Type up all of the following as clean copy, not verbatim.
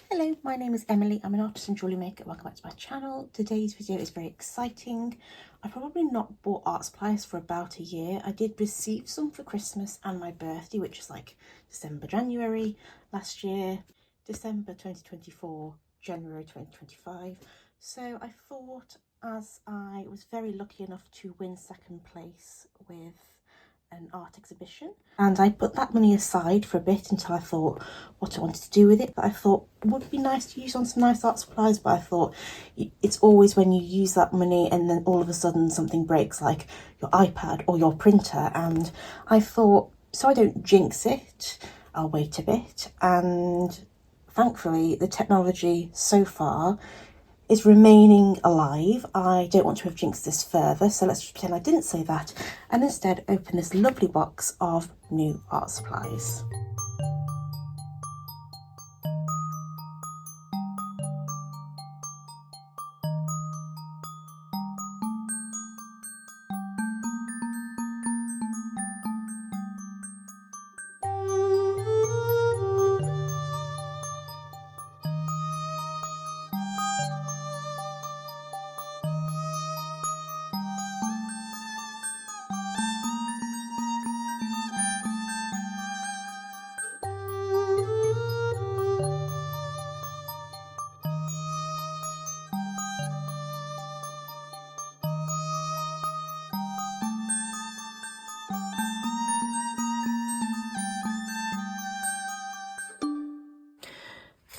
Hello, my name is Emily. I'm an artist and jewellery maker. Welcome back to my channel. Today's video is very exciting. I've probably not bought art supplies for about a year. I did receive some for Christmas and my birthday, which is like December, January last year. December 2024, January 2025. So I thought, as I was very lucky enough to win second place with an art exhibition, and I put that money aside for a bit until I thought what I wanted to do with it. But I thought it would be nice to use on some nice art supplies, but I thought it's always when you use that money and then all of a sudden something breaks, like your iPad or your printer, and I thought, so I don't jinx it, I'll wait a bit. And thankfully the technology so far is remaining alive. I don't want to have jinxed this further, so let's just pretend I didn't say that and instead open this lovely box of new art supplies.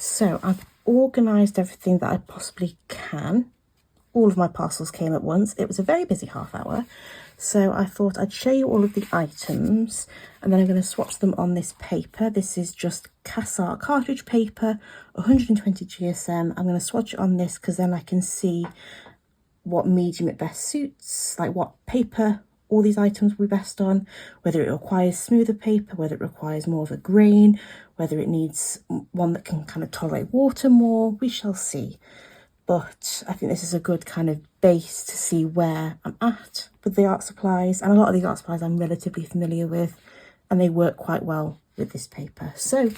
So I've organised everything that I possibly can. All of my parcels came at once. It was a very busy half hour. So I thought I'd show you all of the items and then I'm going to swatch them on this paper. This is just Cartridge paper, 120 GSM. I'm going to swatch it on this because then I can see what medium it best suits, like what paper all these items will be best on, whether it requires smoother paper, whether it requires more of a grain, whether it needs one that can kind of tolerate water more. We shall see. But I think this is a good kind of base to see where I'm at with the art supplies. And a lot of these art supplies I'm relatively familiar with and they work quite well with this paper. So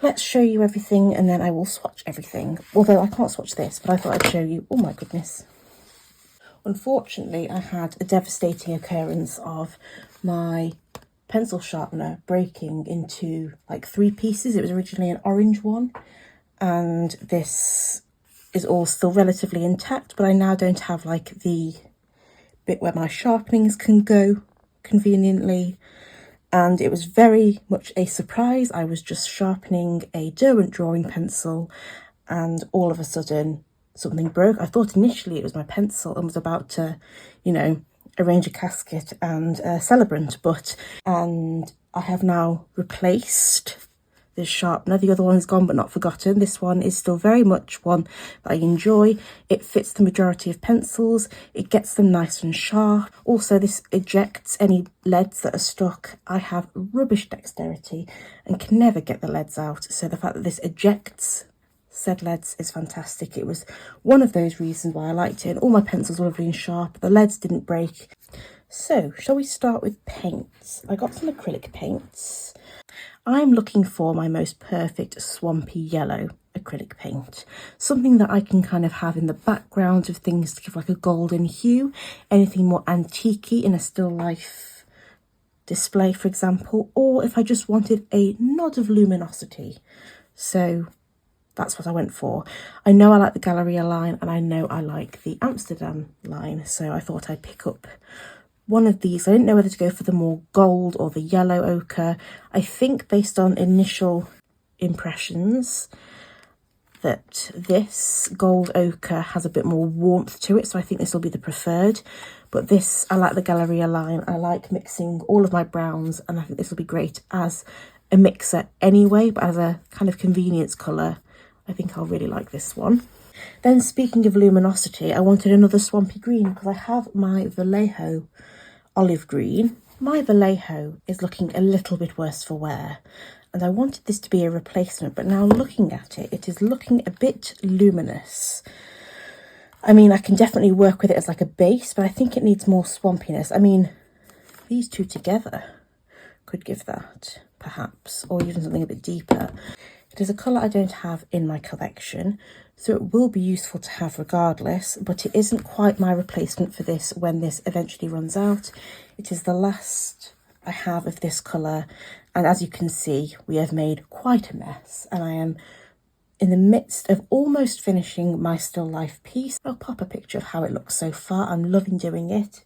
let's show you everything and then I will swatch everything. Although I can't swatch this, but I thought I'd show you. Oh my goodness. Unfortunately, I had a devastating occurrence of my pencil sharpener breaking into like 3 pieces. It was originally an orange one, and this is all still relatively intact, but I now don't have like the bit where my sharpenings can go conveniently, and it was very much a surprise. I was just sharpening a Derwent drawing pencil and all of a sudden something broke. I thought initially it was my pencil and was about to, you know, arrange a casket and a celebrant, and I have now replaced this sharpener. The other one is gone but not forgotten. This one is still very much one that I enjoy. It fits the majority of pencils. It gets them nice and sharp. Also, this ejects any leads that are stuck. I have rubbish dexterity and can never get the leads out, so the fact that this ejects said leads is fantastic. It was one of those reasons why I liked it, and all my pencils were lovely and sharp. The leads didn't break. So shall we start with paints? I got some acrylic paints. I'm looking for my most perfect swampy yellow acrylic paint, something that I can kind of have in the background of things to give like a golden hue, anything more antique-y in a still life display, for example, or if I just wanted a nod of luminosity. So that's what I went for. I know I like the Galleria line and I know I like the Amsterdam line, so I thought I'd pick up one of these. I didn't know whether to go for the more gold or the yellow ochre. I think based on initial impressions that this gold ochre has a bit more warmth to it, so I think this will be the preferred. But this, I like the Galleria line. I like mixing all of my browns and I think this will be great as a mixer anyway, but as a kind of convenience colour, I think I'll really like this one. Then speaking of luminosity, I wanted another swampy green because I have my Vallejo olive green. My Vallejo is looking a little bit worse for wear and I wanted this to be a replacement, but now looking at it, it is looking a bit luminous. I mean, I can definitely work with it as like a base, but I think it needs more swampiness. I mean, these two together could give that, perhaps, or even something a bit deeper. It is a colour I don't have in my collection, so it will be useful to have regardless, but it isn't quite my replacement for this when this eventually runs out. It is the last I have of this colour, and as you can see, we have made quite a mess, and I am in the midst of almost finishing my still life piece. I'll pop a picture of how it looks so far. I'm loving doing it,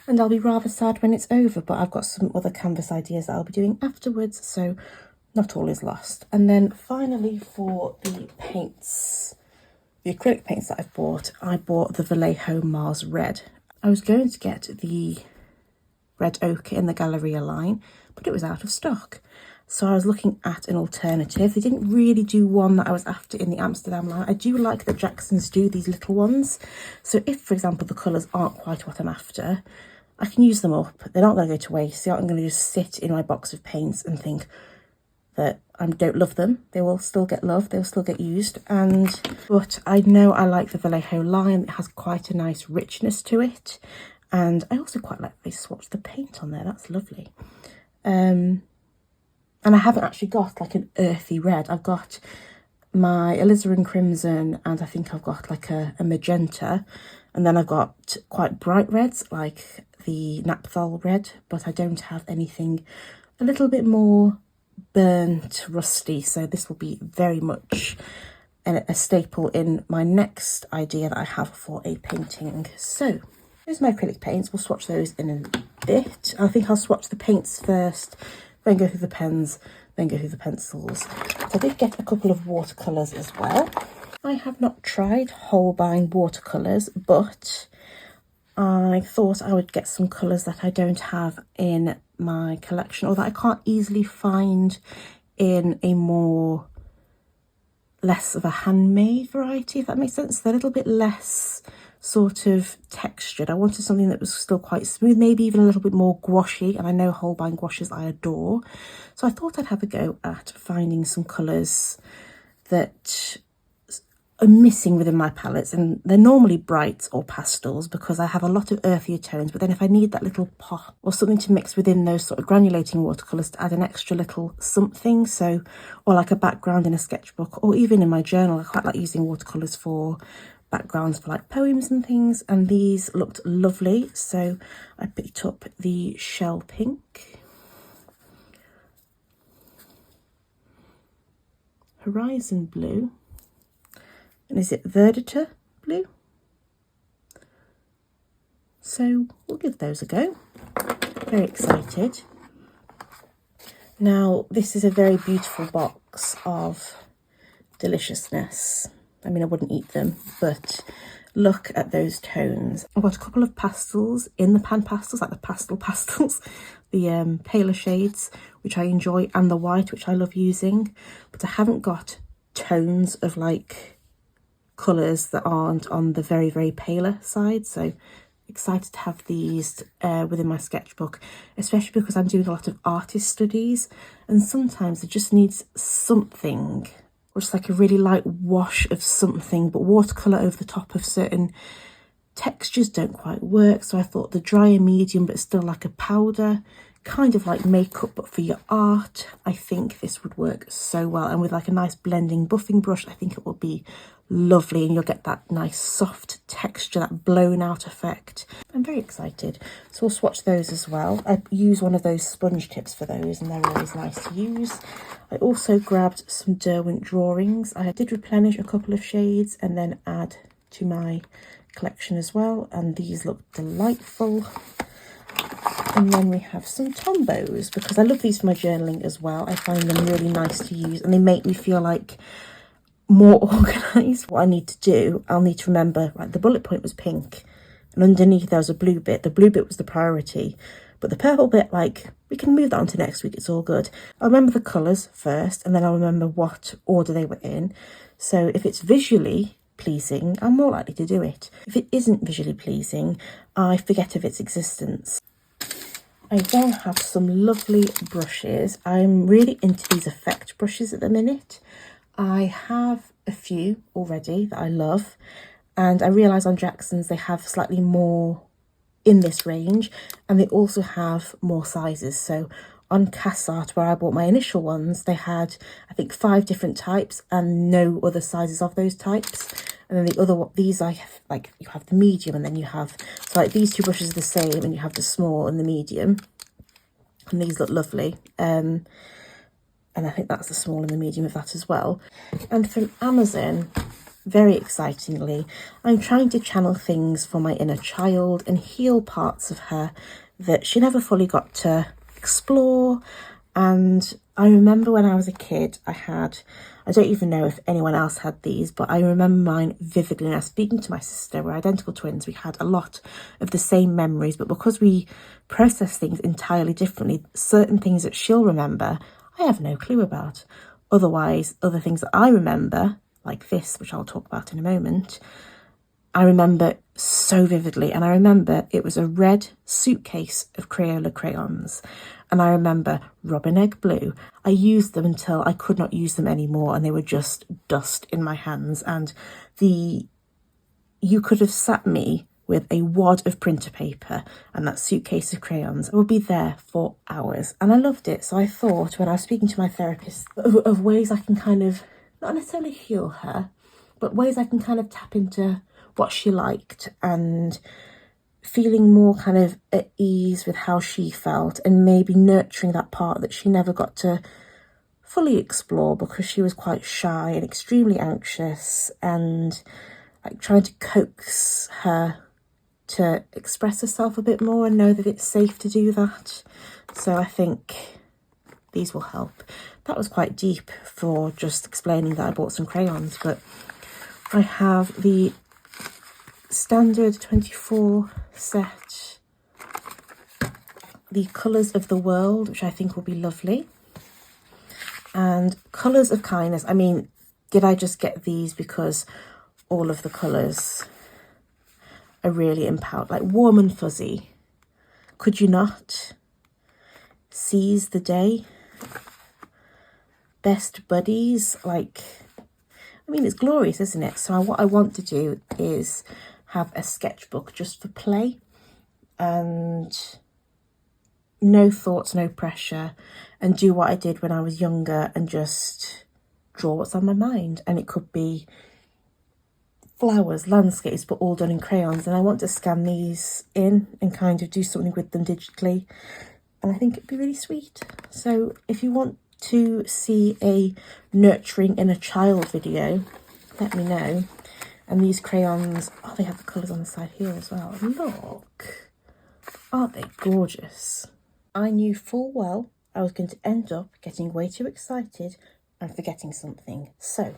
and I'll be rather sad when it's over, but I've got some other canvas ideas that I'll be doing afterwards, so not all is lost. And then finally, for the paints, the acrylic paints that I bought the Vallejo Mars Red. I was going to get the red ochre in the Galleria line, but it was out of stock. So I was looking at an alternative. They didn't really do one that I was after in the Amsterdam line. I do like that Jackson's do these little ones. So if, for example, the colours aren't quite what I'm after, I can use them up. They're not going to go to waste. They're not going to just sit in my box of paints and think that I don't love them. They will still get love. They'll still get used. But I know I like the Vallejo line. It has quite a nice richness to it. And I also quite like they swatched the paint on there. That's lovely. And I haven't actually got like an earthy red. I've got my alizarin crimson, and I think I've got like a magenta. And then I've got quite bright reds like the Naphthol red, but I don't have anything a little bit more burnt, rusty. So this will be very much a staple in my next idea that I have for a painting. So here's my acrylic paints. We'll swatch those in a bit. I think I'll swatch the paints first, then go through the pens, then go through the pencils. So I did get a couple of watercolours as well. I have not tried Holbein Watercolours, but I thought I would get some colours that I don't have in my collection, or that I can't easily find in a more less of a handmade variety, if that makes sense. They're a little bit less sort of textured. I wanted something that was still quite smooth, maybe even a little bit more gouache, and I know Holbein gouaches I adore. So I thought I'd have a go at finding some colours that are missing within my palettes, and they're normally brights or pastels because I have a lot of earthier tones, but then if I need that little pop or something to mix within those sort of granulating watercolours to add an extra little something, so, or like a background in a sketchbook, or even in my journal, I quite like using watercolours for backgrounds for like poems and things, and these looked lovely, so I picked up the Shell Pink, Horizon Blue, and is it Verditer Blue? So we'll give those a go. Very excited. Now this is a very beautiful box of deliciousness. I mean, I wouldn't eat them, but look at those tones. I've got a couple of pastels in the PanPastels, like the pastels, the paler shades, which I enjoy, and the white, which I love using, but I haven't got tones of like colours that aren't on the very, very paler side. So excited to have these within my sketchbook, especially because I'm doing a lot of artist studies, and sometimes it just needs something, or just like a really light wash of something, but watercolour over the top of certain textures don't quite work. So I thought the drier medium, but still like a powder, kind of like makeup but for your art, I think this would work so well. And with like a nice blending buffing brush, I think it will be lovely, and you'll get that nice soft texture, that blown out effect. I'm very excited. So we'll swatch those as well. I use one of those sponge tips for those, and they're always nice to use. I also grabbed some Derwent drawings. I did replenish a couple of shades and then add to my collection as well, and these look delightful. And then we have some Tombows, because I love these for my journaling as well. I find them really nice to use, and they make me feel like more organised. What I need to do, I'll need to remember, right, the bullet point was pink, and underneath there was a blue bit. The blue bit was the priority, but the purple bit, like, we can move that on to next week, it's all good. I'll remember the colours first, and then I'll remember what order they were in. So if it's visually pleasing, I'm more likely to do it. If it isn't visually pleasing, I forget of its existence. I then have some lovely brushes. I'm really into these effect brushes at the minute. I have a few already that I love, and I realise on Jackson's they have slightly more in this range, and they also have more sizes. So on Art, where I bought my initial ones, they had, I think, 5 different types and no other sizes of those types. And then the other, these I have, like, you have the medium, and then you have, so like these 2 brushes are the same, and you have the small and the medium. And these look lovely. And I think that's the small and the medium of that as well. And from Amazon, very excitingly, I'm trying to channel things for my inner child and heal parts of her that she never fully got to explore. And I remember when I was a kid, I don't even know if anyone else had these, but I remember mine vividly. And I was speaking to my sister, we're identical twins, we had a lot of the same memories, but because we process things entirely differently, certain things that she'll remember, I have no clue about. Otherwise, other things that I remember, like this, which I'll talk about in a moment, I remember so vividly. And I remember it was a red suitcase of Crayola crayons. And I remember Robin Egg Blue. I used them until I could not use them anymore, and they were just dust in my hands. And you could have sat me with a wad of printer paper and that suitcase of crayons. I would be there for hours, and I loved it. So I thought, when I was speaking to my therapist, of ways I can kind of, not necessarily heal her, but ways I can kind of tap into what she liked, and feeling more kind of at ease with how she felt, and maybe nurturing that part that she never got to fully explore because she was quite shy and extremely anxious, and like trying to coax her to express herself a bit more and know that it's safe to do that. So I think these will help. That was quite deep for just explaining that I bought some crayons, but I have the standard 24 set, the Colours of the World, which I think will be lovely, and Colours of Kindness. I mean, did I just get these because all of the colours are really empowered, like warm and fuzzy? Could you not? Seize the Day, Best Buddies, like, I mean, it's glorious, isn't it? So what I want to do is have a sketchbook just for play, and no thoughts, no pressure, and do what I did when I was younger and just draw what's on my mind. And it could be flowers, landscapes, but all done in crayons. And I want to scan these in and kind of do something with them digitally, and I think it'd be really sweet. So if you want to see a nurturing inner child video, let me know. And these crayons, oh, they have the colours on the side here as well. Look, aren't they gorgeous? I knew full well I was going to end up getting way too excited and forgetting something. So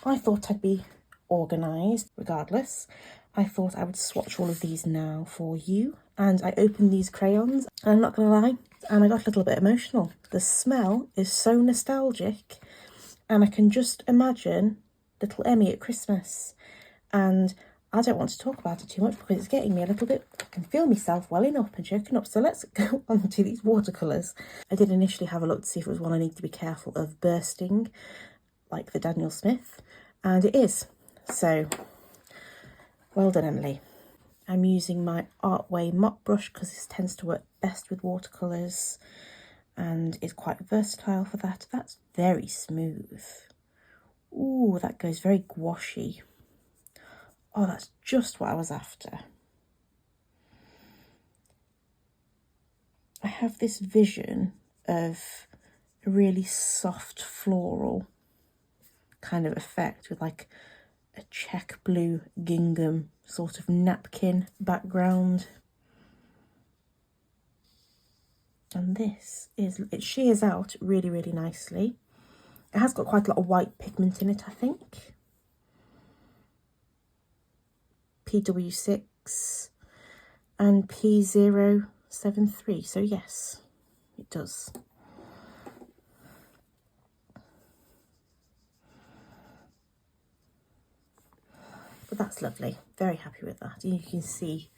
I thought I'd be organised regardless. I thought I would swatch all of these now for you. And I opened these crayons, and I'm not going to lie, and I got a little bit emotional. The smell is so nostalgic, and I can just imagine little Emmy at Christmas. And I don't want to talk about it too much because it's getting me a little bit, I can feel myself welling up and choking up. So let's go on to these watercolours. I did initially have a look to see if it was one I need to be careful of bursting, like the Daniel Smith, and it is. So well done, Emily. I'm using my Artway mop brush because this tends to work best with watercolours and is quite versatile for that. That's very smooth. Ooh, that goes very gouache. Oh, that's just what I was after. I have this vision of a really soft floral kind of effect with like a check blue gingham sort of napkin background. And this is, it shears out really, really nicely. It has got quite a lot of white pigment in it, I think. PW6 and P073, so yes, it does. But that's lovely, very happy with that. And you can see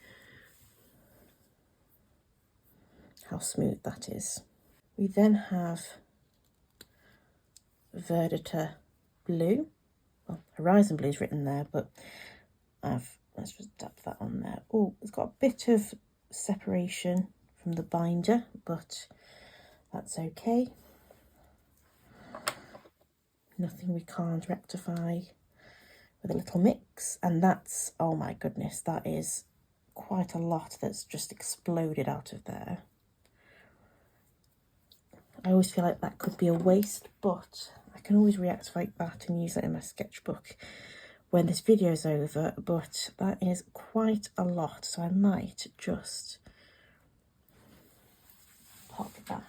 how smooth that is. We then have Verditer Blue. Well, Horizon Blue is written there, but let's just dab that on there. Oh, it's got a bit of separation from the binder, but that's okay. Nothing we can't rectify with a little mix. And that's, oh my goodness, that is quite a lot that's just exploded out of there. I always feel like that could be a waste, but I can always reactivate that and use it in my sketchbook when this video is over. But that is quite a lot, so I might just pop that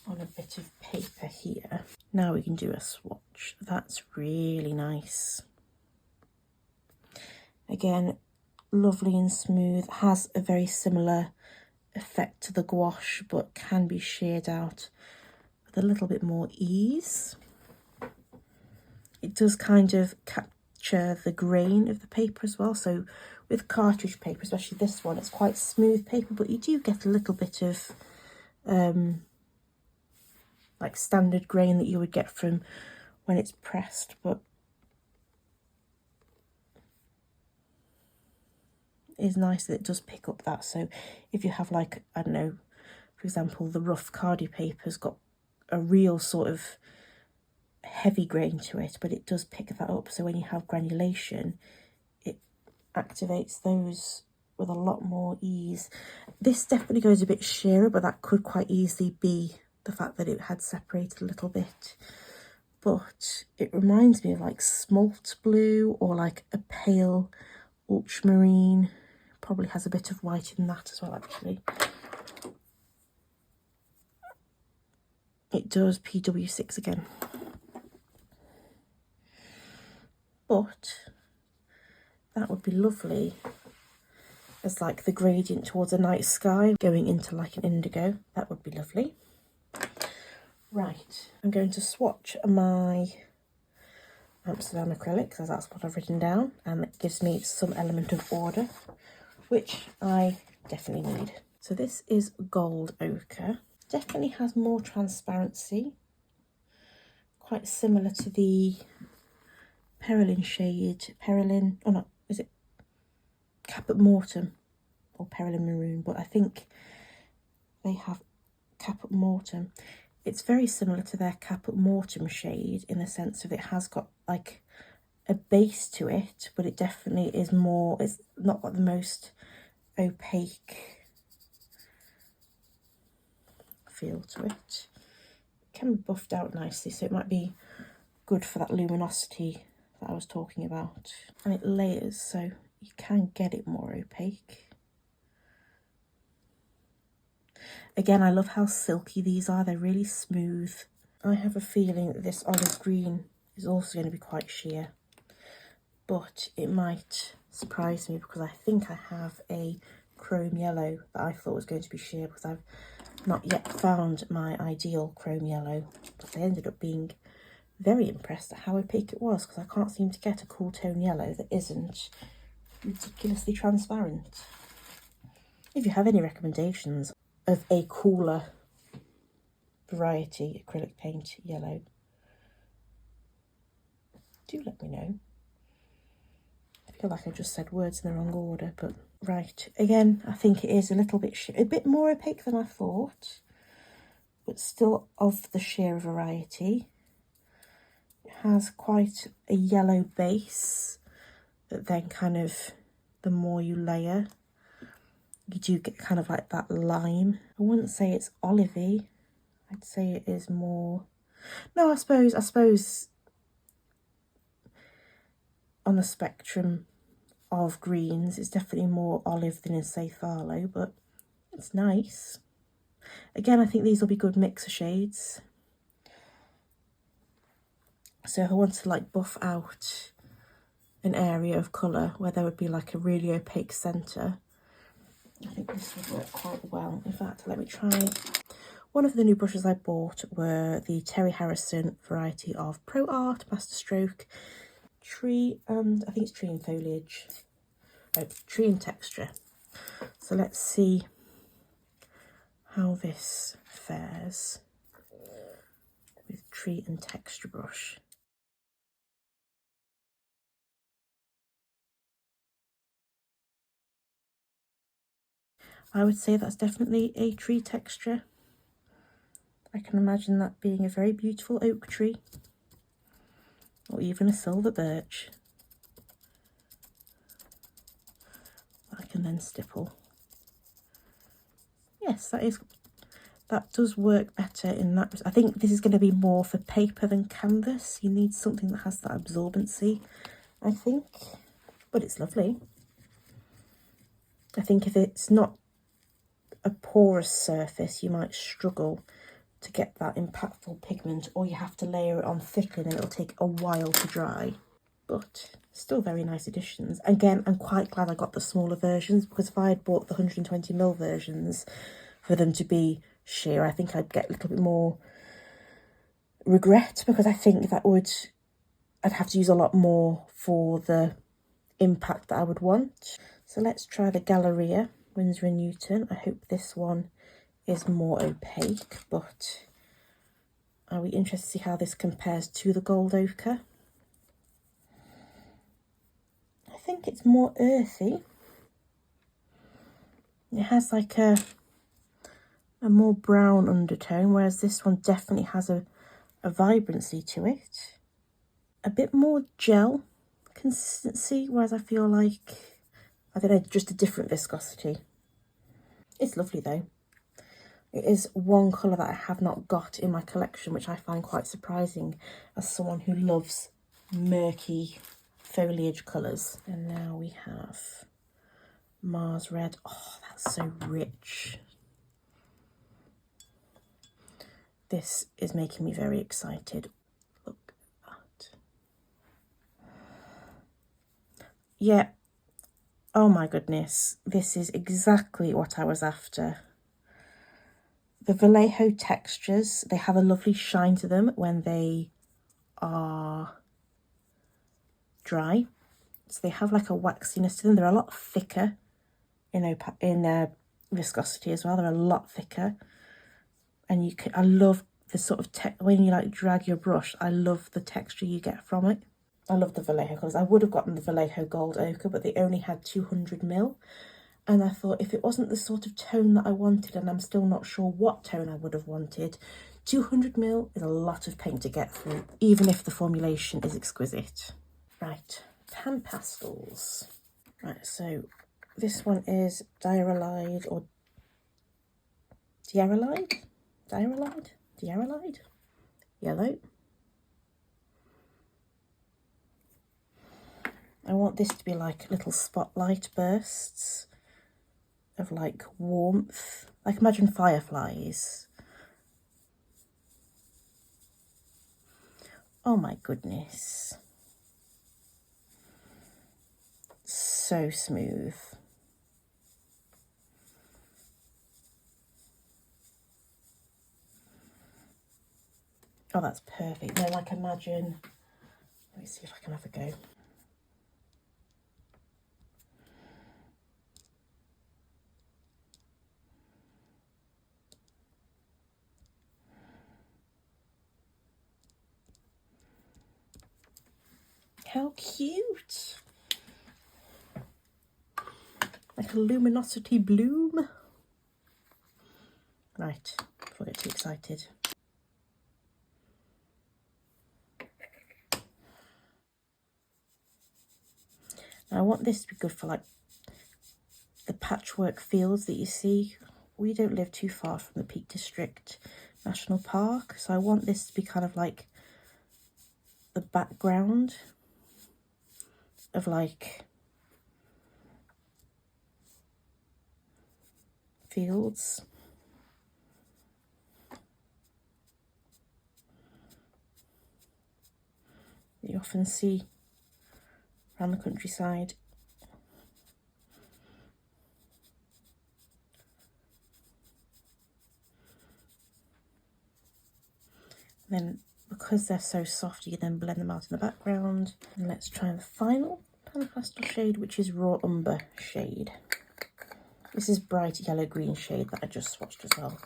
on a bit of paper here. Now we can do a swatch. That's really nice. Again, lovely and smooth, has a very similar effect to the gouache, but can be sheared out with a little bit more ease. It does kind of capture the grain of the paper as well. So with cartridge paper, especially this one, it's quite smooth paper, but you do get a little bit of like standard grain that you would get from when it's pressed, but is nice that it does pick up that. So if you have, like, I don't know, for example, the rough cardi paper's got a real sort of heavy grain to it, but it does pick that up. So when you have granulation, it activates those with a lot more ease. This definitely goes a bit sheerer, but that could quite easily be the fact that it had separated a little bit. But it reminds me of like smalt blue or like a pale ultramarine. Probably has a bit of white in that as well, actually. It does PW6 again. But that would be lovely as like the gradient towards a night sky going into like an indigo. That would be lovely. Right, I'm going to swatch my Amsterdam acrylic, because that's what I've written down, and it gives me some element of order, which I definitely need. So this is Gold Ochre. Definitely has more transparency, quite similar to the Perylin shade. Perylin, oh no, is it Caput Mortem or Perylin Maroon? But I think they have Caput Mortem. It's very similar to their Caput Mortem shade in the sense of it has got like a base to it, but it definitely is more, it's not got the most opaque feel to it. It can be buffed out nicely, so it might be good for that luminosity that I was talking about. And it layers, so you can get it more opaque. Again, I love how silky these are. They're really smooth. I have a feeling that this olive green is also going to be quite sheer, but it might surprise me because I think I have a chrome yellow that I thought was going to be sheer, because I've not yet found my ideal chrome yellow. But I ended up being very impressed at how opaque it was, because I can't seem to get a cool tone yellow that isn't ridiculously transparent. If you have any recommendations of a cooler variety acrylic paint yellow, do let me know. I feel like I just said words in the wrong order, but right. Again, I think it is a little bit a bit more opaque than I thought, but still of the sheer variety. It has quite a yellow base that then kind of, the more you layer, you do get kind of like that lime. I wouldn't say it's olivey. I'd say it is more, no, I suppose on the spectrum of greens, it's definitely more olive than in, say, phthalo, but it's nice. Again, I think these will be good mixer shades. So if I want to like buff out an area of colour where there would be like a really opaque centre, I think this would work quite well. In fact, let me try. One of the new brushes I bought were the Terry Harrison variety of Pro Art Masterstroke Tree, and I think it's Tree and Foliage. Oh, Tree and Texture. So let's see how this fares with Tree and Texture brush. I would say that's definitely a tree texture. I can imagine that being a very beautiful oak tree, or even a silver birch. I can then stipple. Yes, that does work better in that. I think this is going to be more for paper than canvas. You need something that has that absorbency, I think, but it's lovely. I think if it's not a porous surface, you might struggle to get that impactful pigment, or you have to layer it on thickly and it'll take a while to dry. But still very nice additions. Again, I'm quite glad I got the smaller versions, because if I had bought the 120mm versions for them to be sheer, I think I'd get a little bit more regret, because I think that I'd have to use a lot more for the impact that I would want. So let's try the Galleria Winsor & Newton. I hope this one is more opaque, but are we interested to see how this compares to the gold ochre? I think it's more earthy. It has like a more brown undertone, whereas this one definitely has a vibrancy to it. A bit more gel consistency, whereas I feel like, I don't know, just a different viscosity. It's lovely though. It is one colour that I have not got in my collection, which I find quite surprising as someone who loves murky foliage colours. And now we have Mars Red. Oh, that's so rich. This is making me very excited. Look at that. Yeah. Oh my goodness. This is exactly what I was after. The Vallejo textures, they have a lovely shine to them when they are dry. So they have like a waxiness to them. They're a lot thicker in viscosity as well. They're a lot thicker. And I love the sort of, when you like drag your brush, I love the texture you get from it. I love the Vallejo colours. I would have gotten the Vallejo Gold Ochre, but they only had 200ml. And I thought if it wasn't the sort of tone that I wanted, and I'm still not sure what tone I would have wanted, 200ml is a lot of paint to get through, even if the formulation is exquisite. Right, PanPastels. Right, so this one is Diarylide or Diarylide? Diarylide? Yellow. I want this to be like little spotlight bursts of like warmth, like imagine fireflies. Oh my goodness. So smooth. Oh, that's perfect. No, like imagine, let me see if I can have a go. How cute. Like a luminosity bloom. Right, before I get too excited. Now I want this to be good for like the patchwork fields that you see. We don't live too far from the Peak District National Park, so I want this to be kind of like the background of like fields. That you often see around the countryside. Then because they're so soft, you then blend them out in the background. And let's try the final PanPastel shade, which is Raw Umber shade. This is bright yellow green shade that I just swatched as well.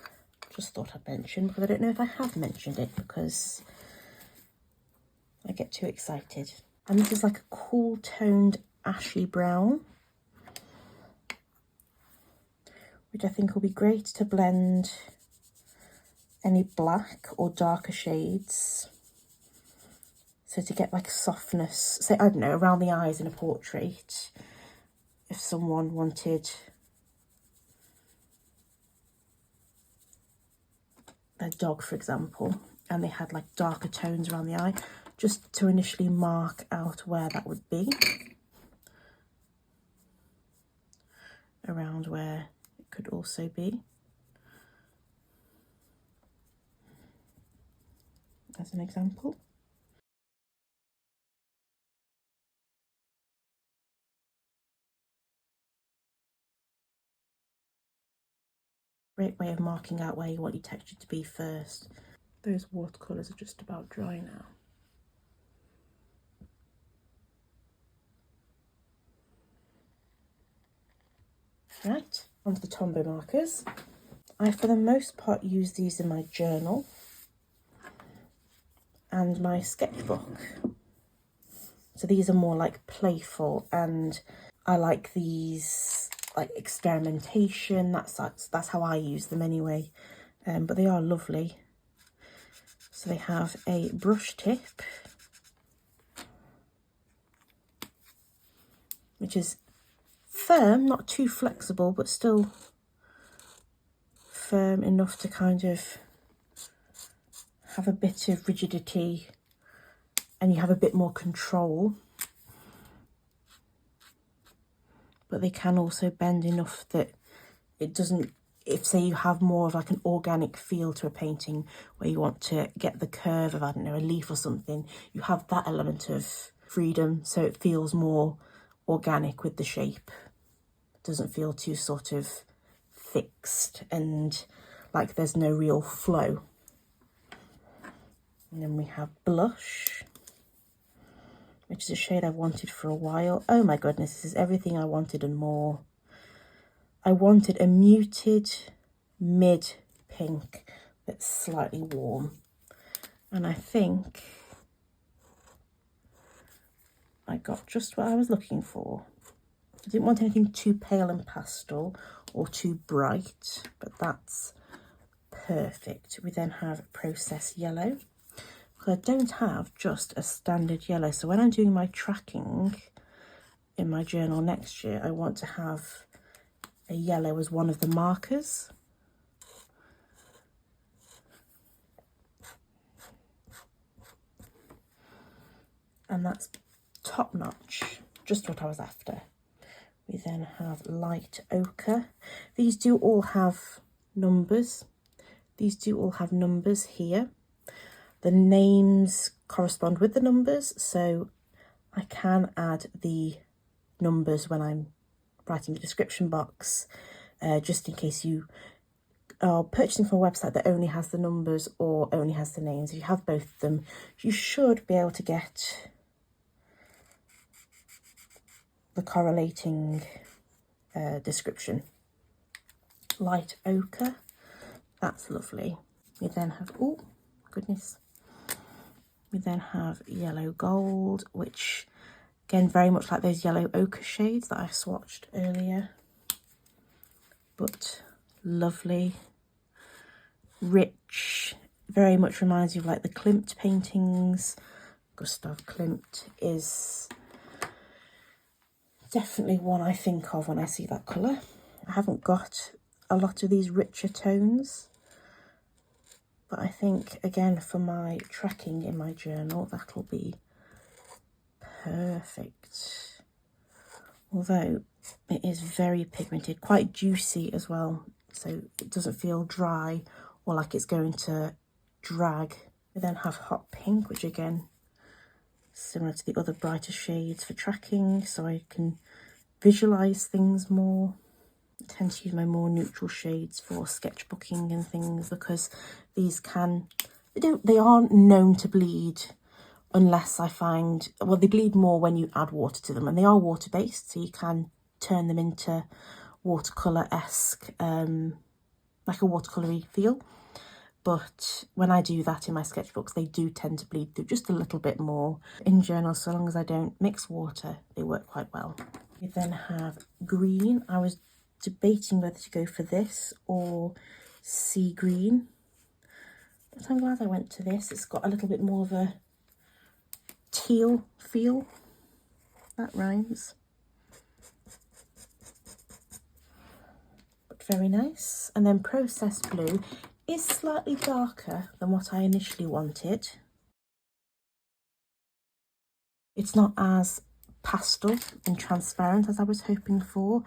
Just thought I'd mention, because I don't know if I have mentioned it because I get too excited. And this is like a cool toned ashy brown, which I think will be great to blend any black or darker shades. So to get like softness, say, I don't know, around the eyes in a portrait, if someone wanted their dog, for example, and they had like darker tones around the eye, just to initially mark out where that would be, around where it could also be, as an example. Great way of marking out where you want your texture to be first. Those watercolours are just about dry now. Right, onto the Tombow markers. I, for the most part, use these in my journal and my sketchbook. So these are more like playful, and I like these like experimentation. That's how I use them anyway. But they are lovely. So they have a brush tip, which is firm, not too flexible, but still firm enough to kind of have a bit of rigidity, and you have a bit more control. But they can also bend enough that it doesn't, if say you have more of like an organic feel to a painting where you want to get the curve of, I don't know, a leaf or something, you have that element of freedom, so it feels more organic with the shape. It doesn't feel too sort of fixed and like there's no real flow. And then we have blush, which is a shade I've wanted for a while. Oh my goodness, this is everything I wanted and more. I wanted a muted mid pink that's slightly warm. And I think I got just what I was looking for. I didn't want anything too pale and pastel or too bright, but that's perfect. We then have Process Yellow. I don't have just a standard yellow, so when I'm doing my tracking in my journal next year, I want to have a yellow as one of the markers. And that's top notch, just what I was after. We then have Light Ochre. These do all have numbers. These do all have numbers here. The names correspond with the numbers, so I can add the numbers when I'm writing the description box, just in case you are purchasing from a website that only has the numbers or only has the names. If you have both of them, you should be able to get the correlating description. Light Ochre, that's lovely. We then have, oh goodness, we then have Yellow Gold, which again very much like those yellow ochre shades that I swatched earlier, but lovely, rich, very much reminds you of like the Klimt paintings. Gustav Klimt is definitely one I think of when I see that colour. I haven't got a lot of these richer tones, but I think again for my tracking in my journal that'll be perfect. Although it is very pigmented, quite juicy as well, so it doesn't feel dry or like it's going to drag. We then have Hot Pink, which again similar to the other brighter shades for tracking, so I can visualize things more. I tend to use my more neutral shades for sketchbooking and things because these they aren't known to bleed unless I find, well, they bleed more when you add water to them, and they are water based, so you can turn them into watercolour-esque, like a watercolour-y feel. But when I do that in my sketchbooks, they do tend to bleed through just a little bit more. In journals, so long as I don't mix water, they work quite well. We then have Green. I was debating whether to go for this or sea green. But I'm glad I went to this. It's got a little bit more of a teal feel. That rhymes. But very nice. And then Process Blue is slightly darker than what I initially wanted. It's not as pastel and transparent as I was hoping for.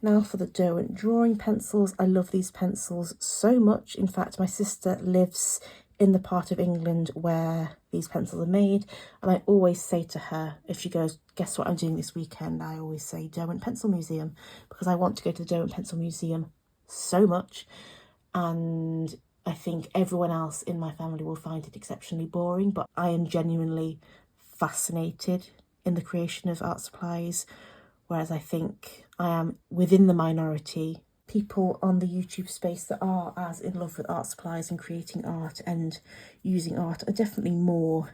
Now for the Derwent drawing pencils. I love these pencils so much. In fact, my sister lives in the part of England where these pencils are made, and I always say to her, if she goes, guess what I'm doing this weekend, I always say Derwent Pencil Museum, because I want to go to the Derwent Pencil Museum so much, and I think everyone else in my family will find it exceptionally boring, but I am genuinely fascinated in the creation of art supplies, whereas I think I am within the minority. People on the YouTube space that are as in love with art supplies and creating art and using art are definitely more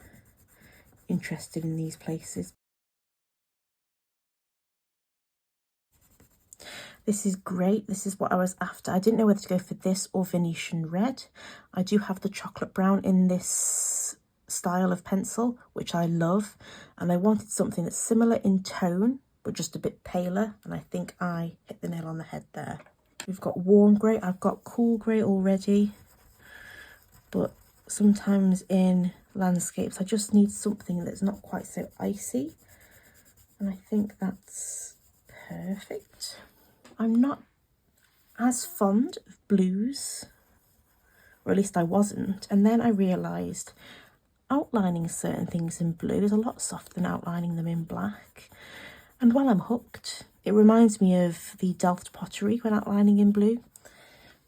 interested in these places. This is great. This is what I was after. I didn't know whether to go for this or Venetian red. I do have the chocolate brown in this style of pencil, which I love, and I wanted something that's similar in tone but just a bit paler, and I think I hit the nail on the head there. We've got warm grey. I've got cool grey already, but sometimes in landscapes I just need something that's not quite so icy, and I think that's perfect. I'm not as fond of blues, or at least I wasn't, and then I realised outlining certain things in blue is a lot softer than outlining them in black, and while I'm hooked, it reminds me of the Delft pottery when outlining in blue,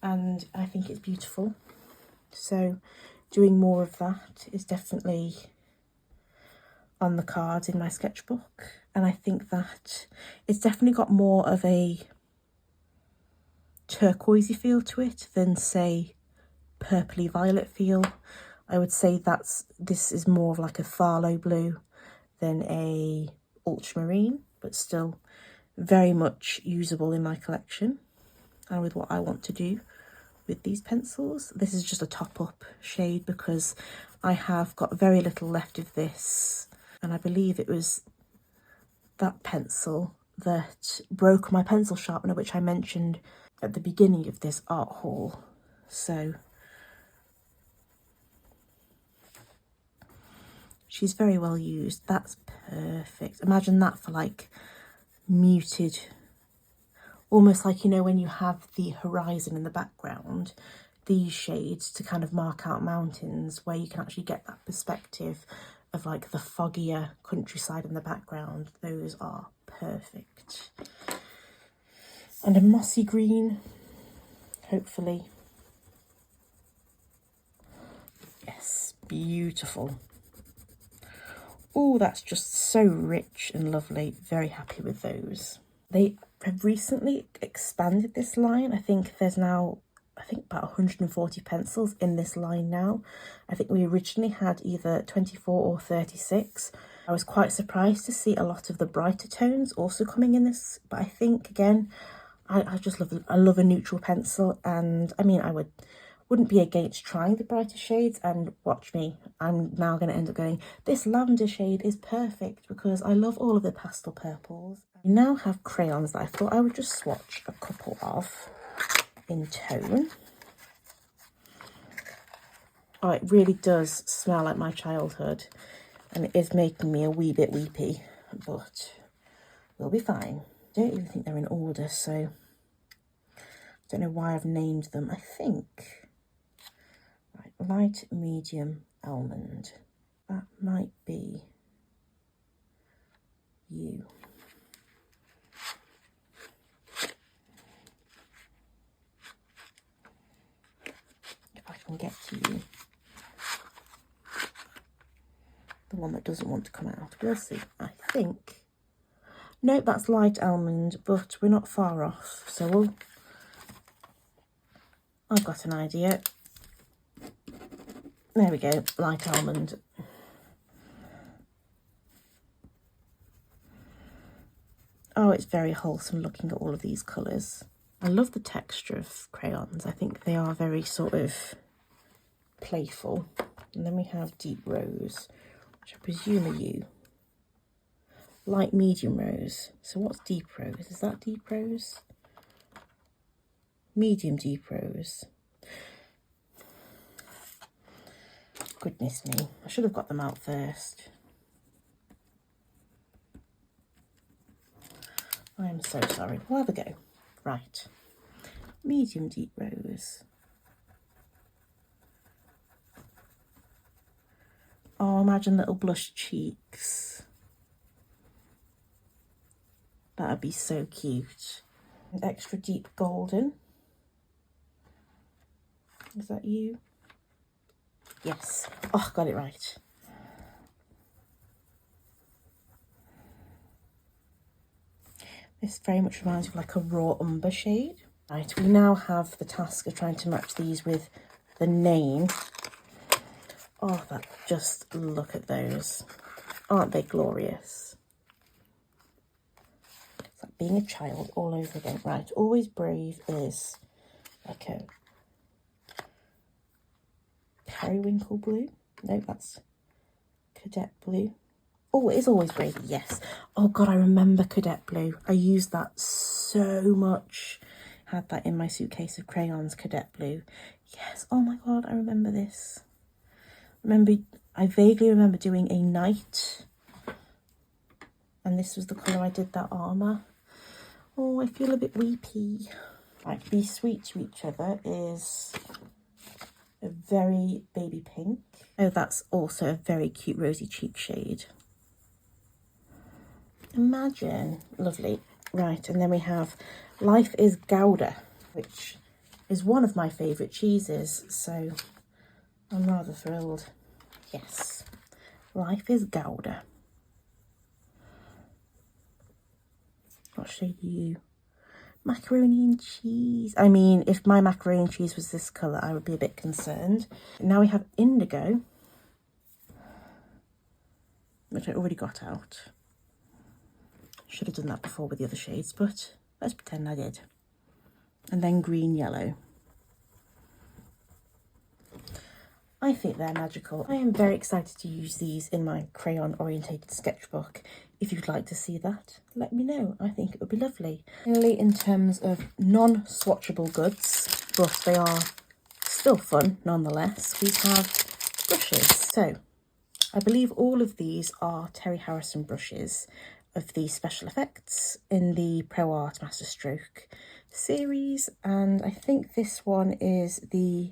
and I think it's beautiful. So doing more of that is definitely on the cards in my sketchbook, and I think that it's definitely got more of a turquoisey feel to it than, say, purpley violet feel. I would say this is more of like a phthalo blue than a ultramarine, but still very much usable in my collection and with what I want to do with these pencils. This is just a top up shade because I have got very little left of this, and I believe it was that pencil that broke my pencil sharpener, which I mentioned at the beginning of this art haul. So she's very well used. That's perfect. Imagine that for like muted, almost like, you know, when you have the horizon in the background, these shades to kind of mark out mountains, where you can actually get that perspective of like the foggier countryside in the background. Those are perfect. And a mossy green, hopefully. Yes, beautiful. Oh, that's just so rich and lovely. Very happy with those. They have recently expanded this line. I think there's now, about 140 pencils in this line now. I think we originally had either 24 or 36. I was quite surprised to see a lot of the brighter tones also coming in this, but I think, again, I just love a neutral pencil, and I mean, I wouldn't be against trying the brighter shades, and watch me, I'm now going to end up going, this lavender shade is perfect, because I love all of the pastel purples. I now have crayons that I thought I would just swatch a couple of in tone. Oh, it really does smell like my childhood, and it is making me a wee bit weepy, but we'll be fine. I don't even think they're in order, so I don't know why I've named them. I think, right, light, medium, almond. That might be you. If I can get to you. The one that doesn't want to come out. We'll see. I think. Nope, that's light almond, but we're not far off. So I've got an idea. There we go, light almond. Oh, it's very wholesome looking at all of these colours. I love the texture of crayons. I think they are very sort of playful. And then we have Deep Rose, which I presume are you. Light Medium Rose. So what's Deep Rose? Is that Deep Rose? Medium Deep Rose. Goodness me, I should have got them out first. I am so sorry. We'll have a go. Right. Medium Deep Rose. Oh, imagine little blush cheeks. That'd be so cute. An extra deep golden. Is that you? Yes. Oh, got it right. This very much reminds me of like a raw umber shade. Right, we now have the task of trying to match these with the name. Oh, that, just look at those. Aren't they glorious? It's like being a child all over again. Right, Always Brave is like a periwinkle blue. No, that's cadet blue. Oh, it is Always Brave, yes. Oh God, I remember cadet blue. I used that so much. Had that in my suitcase of crayons, cadet blue. Yes, oh my God, I remember this. I vaguely remember doing a night, and this was the colour I did that armour. Oh, I feel a bit weepy. Right, Be Sweet to Each Other is a very baby pink. Oh, that's also a very cute rosy cheek shade. Imagine, lovely. Right, and then we have Life is Gouda, which is one of my favourite cheeses, so I'm rather thrilled. Yes, Life is Gouda. What shade are you? Macaroni and cheese. I mean, if my macaroni and cheese was this colour, I would be a bit concerned. Now we have Indigo, which I already got out. Should have done that before with the other shades, but let's pretend I did. And then Green Yellow. I think they're magical. I am very excited to use these in my crayon orientated sketchbook. If you'd like to see that, let me know. I think it would be lovely. Finally, in terms of non-swatchable goods, but they are still fun nonetheless, we have brushes. So I believe all of these are Terry Harrison brushes of the special effects in the Pro Art Masterstroke series, and I think this one is the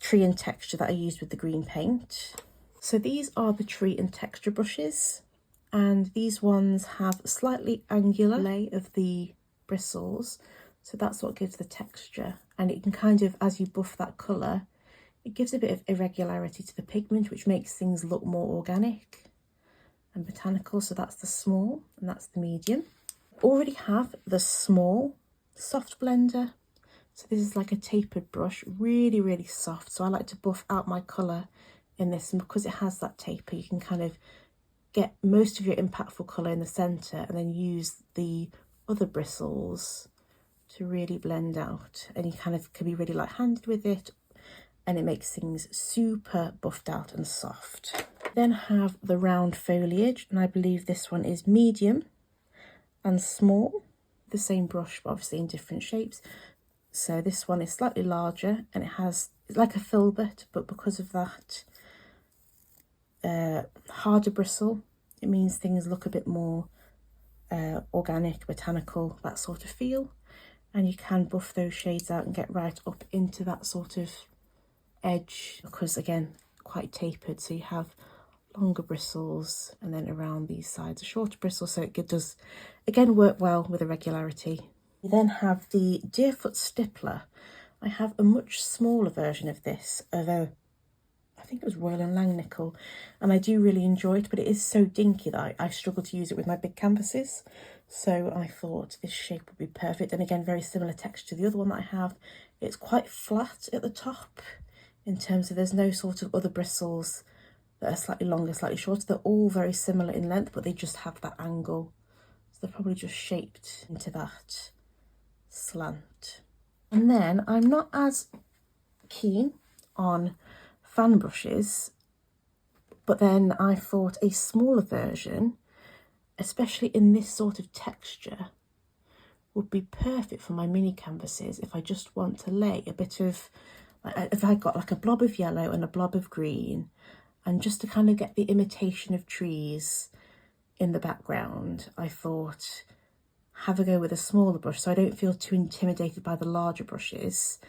Tree and Texture that I used with the green paint. So these are the Tree and Texture brushes, and these ones have a slightly angular lay of the bristles, so that's what gives the texture, and it can kind of, as you buff that colour, it gives a bit of irregularity to the pigment, which makes things look more organic and botanical. So that's the small and that's the medium. I already have the small soft blender. So this is like a tapered brush, really, really soft. So I like to buff out my colour in this, and because it has that taper, you can kind of get most of your impactful colour in the centre and then use the other bristles to really blend out. And you kind of can be really light-handed with it, and it makes things super buffed out and soft. Then have the round foliage, and I believe this one is medium and small. The same brush, but obviously in different shapes. So this one is slightly larger, and it's like a filbert, but because of that harder bristle, it means things look a bit more organic, botanical, that sort of feel. And you can buff those shades out and get right up into that sort of edge, because again, quite tapered, so you have longer bristles, and then around these sides a shorter bristle, so it does again work well with irregularity. You then have the Deerfoot Stippler. I have a much smaller version of this, I think it was Royal and Langnickel, and I do really enjoy it, but it is so dinky that I struggle to use it with my big canvases. So I thought this shape would be perfect, and again, very similar texture to the other one that I have. It's quite flat at the top in terms of there's no sort of other bristles that are slightly longer, slightly shorter. They're all very similar in length, but they just have that angle they're probably just shaped into that slant. And then I'm not as keen on fan brushes, but then I thought a smaller version, especially in this sort of texture, would be perfect for my mini canvases if I just want to lay a bit of, if I got like a blob of yellow and a blob of green, and just to kind of get the imitation of trees in the background, I thought have a go with a smaller brush so I don't feel too intimidated by the larger brushes.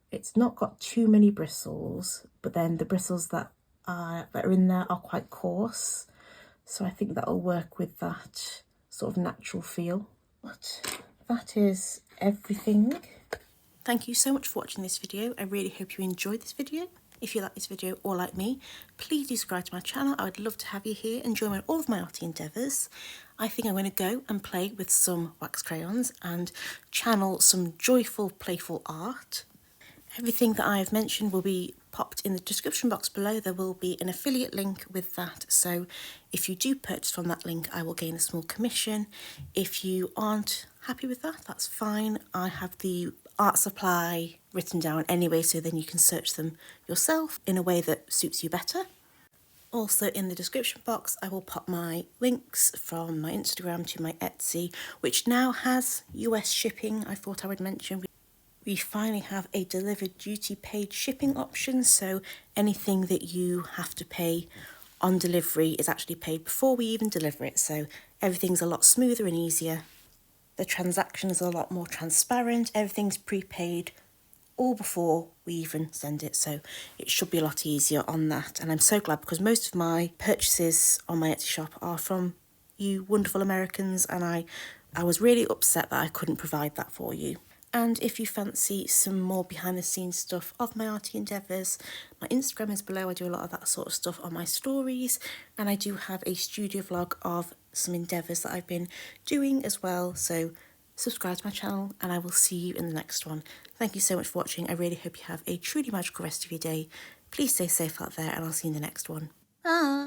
It's not got too many bristles, but then the bristles that are in there are quite coarse, so I think that'll work with that sort of natural feel. But that is everything. Thank you so much for watching this video. I really hope you enjoyed this video. If you like this video or like me, please do subscribe to my channel. I would love to have you here and join all of my arty endeavours. I think I'm going to go and play with some wax crayons and channel some joyful, playful art. Everything that I have mentioned will be popped in the description box below. There will be an affiliate link with that, so if you do purchase from that link, I will gain a small commission. If you aren't happy with that, that's fine. I have the art supply written down anyway, so then you can search them yourself in a way that suits you better. Also in the description box, I will pop my links from my Instagram to my Etsy, which now has US shipping. I thought I would mention we finally have a delivered duty paid shipping option, so anything that you have to pay on delivery is actually paid before we even deliver it, so everything's a lot smoother and easier. The transactions are a lot more transparent, everything's prepaid all before we even send it, so it should be a lot easier on that. And I'm so glad, because most of my purchases on my Etsy shop are from you wonderful Americans, and I was really upset that I couldn't provide that for you. And if you fancy some more behind the scenes stuff of my arty endeavours, my Instagram is below. I do a lot of that sort of stuff on my stories, and I do have a studio vlog of some endeavours that I've been doing as well, so subscribe to my channel and I will see you in the next one. Thank you so much for watching. I really hope you have a truly magical rest of your day. Please stay safe out there, and I'll see you in the next one. Bye!